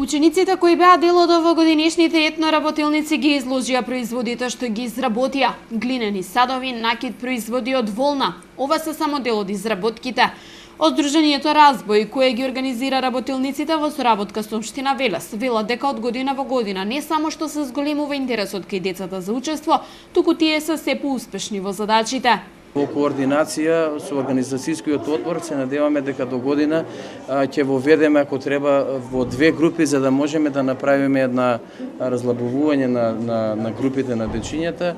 Учениците кои беа дел од овогодинешните етноработилници ги изложија производите што ги изработија. Глинени садови, накид производи од волна. Ова се само дел од изработките. Од Сдруженијето Разбој, кое ги организира работилниците во соработка со општина Велес, велат дека од година во година не само што се зголемува интересот кај децата за учество, туку тие се се поуспешни во задачите. Во координација со организацијскиот одбор се надеваме дека до година ќе воведеме, ако треба, во две групи за да можеме да направиме една разлабувување на групите на дечињата.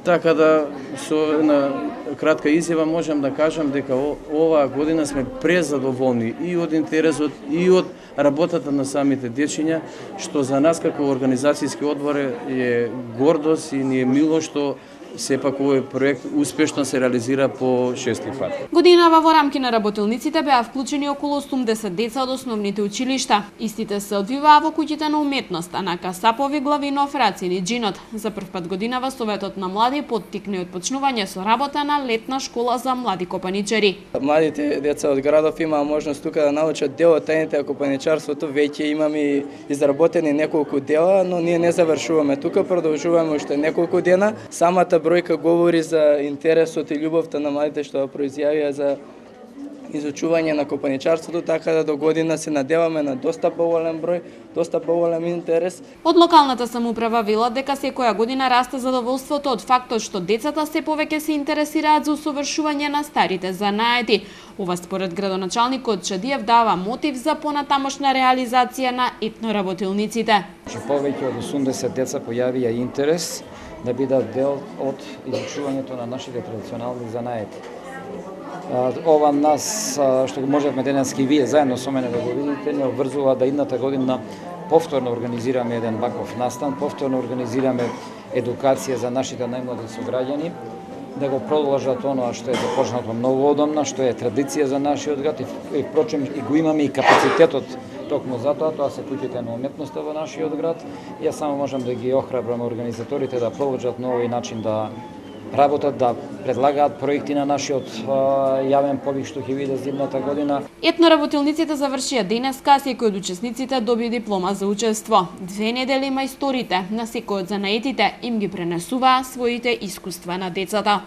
Така да со една кратка изјава можам да кажам дека оваа година сме презадоволни и од интересот и од работата на самите дечиња, што за нас како организацијски одбор е гордост и ни е мило што сепак овој проект успешно се реализира по шести пат. Годинава во рамки на работилниците беа вклучени околу 80 деца од основните училишта. Истите се одвиваа во куќите на уметноста на Касапови, Главинов, Рацин и Джинот. За прв пат годинава Советот на млади поттикне од почнување со работа на летна школа за млади копаничари. Младите деца од градов имаа можност тука да научат дел од тајните на копаничарството. Веќе имаме изработени неколку дела, но ние не завршуваме тука, продолжуваме уште неколку дена. Самата бројка говори за интересот и љубовта на младите што произјавија за изучување на копаничарството, така да до година се надеваме на доста поголем број, доста поголем интерес. Од локалната самоуправа велат дека секоја година расте задоволството од фактот што децата се повеќе се интересираат за усовршување на старите занаети. Ова според градоначалникот Чадиев дава мотив за понатамошна реализација на етноработилниците. Повеќе од 80 деца појавија интерес да бидат дел од изучувањето на нашите традиционални занаети. Ова нас, што можевме денески вие заедно со мене да го видите, не обврзува да идната година повторно организираме еден ваков настан, повторно организираме едукација за нашите најмлади сограѓани, да го продолжат оноа што е започнато многу одамна, што е традиција за нашиот град и впрочем и го имаме и капацитетот токму затоа, тоа се куќите на уметноста во нашиот град. Јас само можам да ги охрабрам организаторите да продолжат на овој начин да работат, да предлагаат проекти на нашиот јавен повик што ќе биде зимната година. Етноработилниците завршија денеска, секој од учесниците доби диплома за учество. 2 недели мајсторите на секој од занаетите им ги пренесуваа своите искуства на децата.